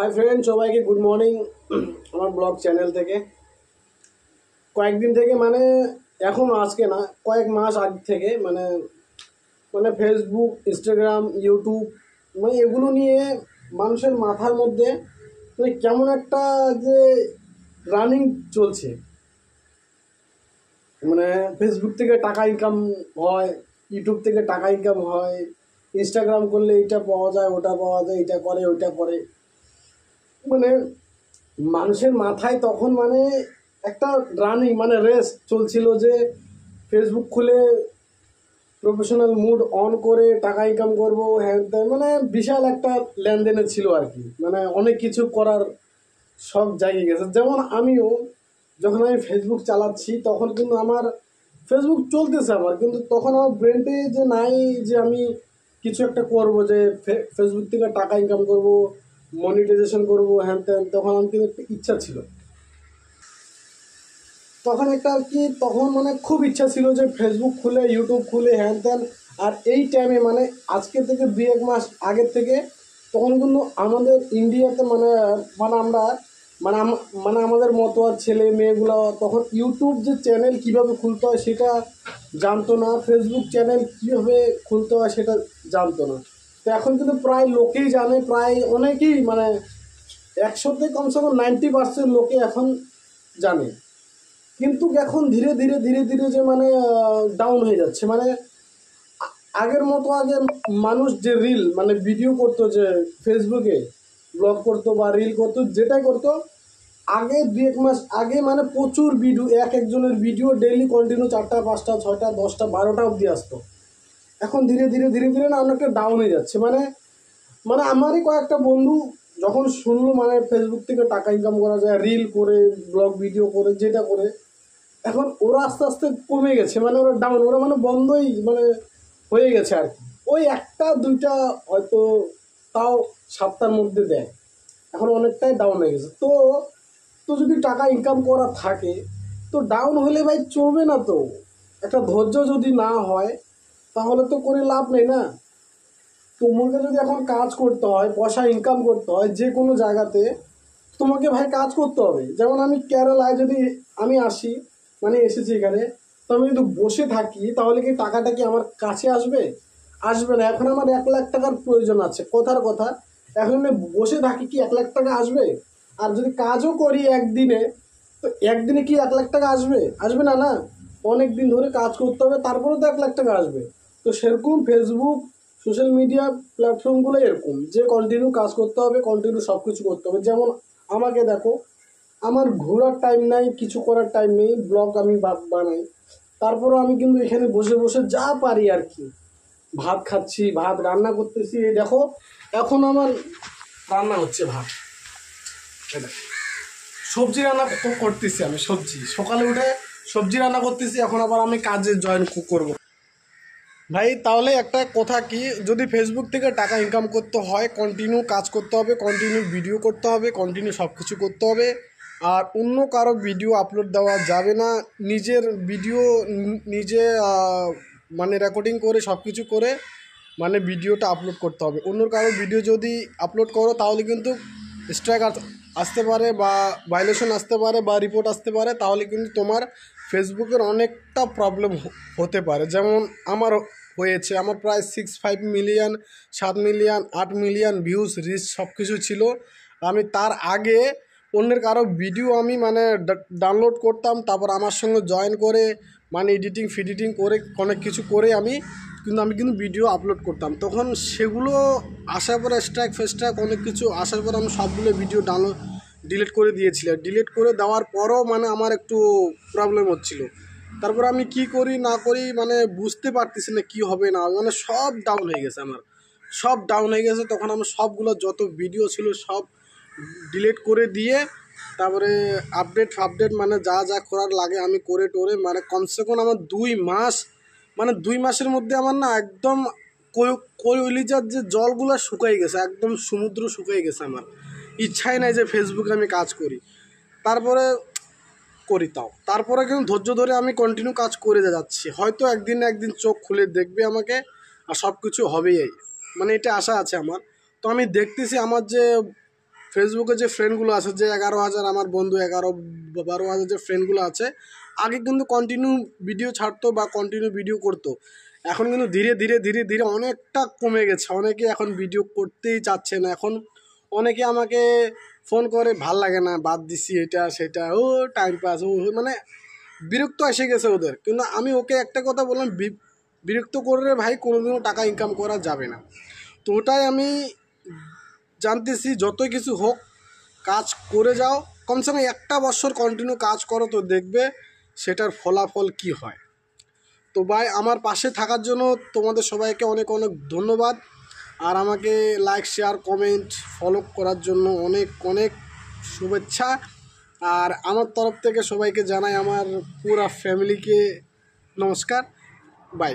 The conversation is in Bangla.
হাই ফ্রেন্ড, সবাইকে গুড মর্নিং। আমার ব্লগ চ্যানেল থেকে কয়েকদিন থেকে এখন আজকে না, কয়েক মাস আগ থেকে ফেসবুক, ইনস্টাগ্রাম, ইউটিউব এগুলো নিয়ে মানুষের মাথার মধ্যে কেমন একটা যে রানিং চলছে। ফেসবুক থেকে টাকা ইনকাম হয়, ইউটিউব থেকে টাকা ইনকাম হয়, ইনস্টাগ্রাম করলে এটা পাওয়া যায়, ওটা পাওয়া যায়, এটা করে ওইটা করে। মানুষের মাথায় তখন একটা রানিং রেস চলছিল যে ফেসবুক খুলে প্রফেশনাল মুড অন করে টাকা ইনকাম করবো, হ্যাঁ বিশাল একটা লেনদেনে ছিল আর কি। অনেক কিছু করার সব জায়গায় গেছে। যেমন আমিও যখন আমি ফেসবুক চালাচ্ছি তখন কিন্তু আমার ফেসবুক চলতেছে আমার, কিন্তু তখন আমার ব্রেনটে যে নাই যে আমি কিছু একটা করব, যে ফেসবুক থেকে টাকা ইনকাম করব, মনিটাইজেশন করবো, হ্যান ত্যান। তখন আমার কিন্তু একটা ইচ্ছা ছিল, তখন একটা আর কি, তখন খুব ইচ্ছা ছিল যে ফেসবুক খুলে, ইউটিউব খুলে, হ্যান ত্যান। আর এই টাইমে আজকে থেকে 2-1 মাস আগের থেকে তখন কিন্তু আমাদের ইন্ডিয়াতে আমরা আমাদের মতো আর ছেলে মেয়েগুলো তখন ইউটিউব যে চ্যানেল কীভাবে খুলতে হয় সেটা জানতো না, ফেসবুক চ্যানেল কীভাবে খুলতে হয় সেটা জানতো না। তো এখন কিন্তু প্রায় লোকেই জানে, প্রায় অনেকেই 100তে কমসে কম 90% লোকে এখন জানে। কিন্তু এখন ধীরে ধীরে ধীরে ধীরে যে ডাউন হয়ে যাচ্ছে। আগের মতো আগে মানুষ যে রিল ভিডিও করতো, যে ফেসবুকে ব্লগ করতো বা রিল করতো, যেটাই করতো আগে 2-1 মাস আগে প্রচুর ভিডিও, একজনের ভিডিও ডেইলি কন্টিনিউ 4টা 5টা 6টা 10টা 12টা অবধি আসতো। এখন ধীরে ধীরে ধীরে ধীরে অনেকটা ডাউন হয়ে যাচ্ছে। আমারই কয়েকটা বন্ধু যখন শুনলো ফেসবুক থেকে টাকা ইনকাম করা যায় রিল করে, ব্লগ ভিডিও করে, যেটা করে, এখন ওরা আস্তে আস্তে কমে গেছে। ওরা ডাউন, ওরা বন্ধই হয়ে গেছে আর কি। ওই 1টা 2টা হয়তো তাও সপ্তাহের মধ্যে দেয়, এখন অনেকটাই ডাউন হয়ে গেছে। তো যদি টাকা ইনকাম করা থাকে তো ডাউন হলে ভাই চলবে না। তো একটা ধৈর্য যদি না হয় তাহলে তো করে লাভ নেই না। তোমাকে যদি এখন কাজ করতে হয়, পয়সা ইনকাম করতে হয় যে কোনো জায়গাতে, তোমাকে ভাই কাজ করতে হবে। যেমন আমি কেরালায় যদি আমি আসি, এসেছি এখানে, তো আমি যদি বসে থাকি তাহলে কি টাকাটা কি আমার কাছে আসবে? আসবে না। এখন আমার 1 লাখ টাকার প্রয়োজন আছে, কথার কথা। এখন বসে থাকি কি 1 লাখ টাকা আসবে? আর যদি কাজও করি একদিনে, তো একদিনে কি 1 লাখ টাকা আসবে? আসবে না, না। অনেক দিন ধরে কাজ করতে হবে, তারপরে তো 1 লাখ টাকা আসবে। তো সেরকম ফেসবুক, সোশ্যাল মিডিয়া প্ল্যাটফর্মগুলো এরকম যে কন্টিনিউ কাজ করতে হবে, কন্টিনিউ সব কিছু করতে হবে। যেমন আমাকে দেখো, আমার ঘোরার টাইম নাই, কিছু করার টাইম নেই, ব্লগ আমি বানাই, তারপরও আমি কিন্তু এখানে বসে বসে যা পারি আর কি, ভাত খাচ্ছি, ভাত রান্না করতেছি। এই দেখো এখন আমার রান্না হচ্ছে ভাত, সবজি রান্না করতেছি আমি। সবজি সকালে উঠে সবজি রান্না করতেছি, এখন আবার আমি কাজে জয়েন করবো ভাই। তাহলে একটা কথা কি, যদি ফেসবুক থেকে টাকা ইনকাম করতে হয় কন্টিনিউ কাজ করতে হবে, কন্টিনিউ ভিডিও করতে হবে, কন্টিনিউ সব কিছু করতে হবে। আর অন্য কারো ভিডিও আপলোড দেওয়া যাবে না। নিজের ভিডিও নিজে রেকর্ডিং করে সব কিছু করে ভিডিওটা আপলোড করতে হবে। অন্য কারো ভিডিও যদি আপলোড করো তাহলে কিন্তু স্ট্রাইক আসতে পারে, বা ভায়োলেশন আসতে পারে, বা রিপোর্ট আসতে পারে। তাহলে কিন্তু তোমার ফেসবুকের অনেকটা প্রবলেম হতে পারে। যেমন আমার হয়েছে, আমার প্রায় 6-5 million, 7 million, 8 million views, reach সব কিছু ছিল। আমি তার আগে অন্যের কারো ভিডিও আমি ডাউনলোড করতাম, তারপর আমার সঙ্গে জয়েন করে এডিটিং ফিডিটিং করে অনেক কিছু করে আমি কিন্তু ভিডিও আপলোড করতাম। তখন সেগুলো আসার পরে স্ট্রাইক ফেস্ট্রাইক অনেক কিছু আসার পর আমি সবগুলো ভিডিও ডিলিট করে দিয়েছিলাম। ডিলিট করে দেওয়ার পরও আমার একটু প্রবলেম হচ্ছিল। তারপর আমি কি করি না করি বুঝতে পারতেছি না কি হবে না, সব ডাউন হয়ে গেছে, আমার সব ডাউন হয়ে গেছে। তখন আমার সবগুলো যত ভিডিও ছিল সব ডিলিট করে দিয়ে, তারপরে আপডেট যা যা করার লাগে আমি করে টোরে কমসে কম আমার 2 মাস, 2 মাসের মধ্যে আমার না একদম কৈলিজার যে জলগুলো শুকিয়ে গেছে, একদম সমুদ্র শুকিয়ে গেছে। আমার ইচ্ছাই নাই যে ফেসবুকে আমি কাজ করি। তারপরে তারপরে কিন্তু ধৈর্য ধরে আমি কন্টিনিউ কাজ করে যাচ্ছি। হয়তো একদিন না একদিন চোখ খুলে দেখবে আমাকে, আর সব কিছু হবেই, এটা আশা আছে আমার। তো আমি দেখতেছি আমার যে ফেসবুকে যে ফ্রেন্ডগুলো আছে, যে 11,000 আমার বন্ধু, 11-12,000 যে ফ্রেন্ডগুলো আছে, আগে কিন্তু কন্টিনিউ ভিডিও ছাড়তো বা কন্টিনিউ ভিডিও করতো। এখন কিন্তু ধীরে ধীরে ধীরে ধীরে অনেকটা কমে গেছে। অনেকে এখন ভিডিও করতেই চাচ্ছে না। এখন অনেকে আমাকে ফোন করে, ভাল লাগে না, বাদ দিছি, এটা সেটা, ও টাইম পাস, ও মানে বিরক্ত এসে গেছে ওদের। কিন্তু আমি ওকে একটা কথা বললাম, বিরক্ত করলে ভাই কোনোদিনও টাকা ইনকাম করা যাবে না। তো ওটাই আমি জানতেছি, যতই কিছু হোক কাজ করে যাও, কমসে কম 1 বছর কন্টিনিউ কাজ করো, তো দেখবে সেটার ফলাফল কি হয়। তো ভাই, আমার পাশে থাকার জন্য তোমাদের সবাইকে অনেক অনেক ধন্যবাদ। আর আমাকে লাইক, শেয়ার, কমেন্ট, ফলো করার জন্য অনেক অনেক শুভেচ্ছা। আর আমার তরফ থেকে সবাইকে জানাই, আমার পুরা ফ্যামিলিকে নমস্কার। বাই।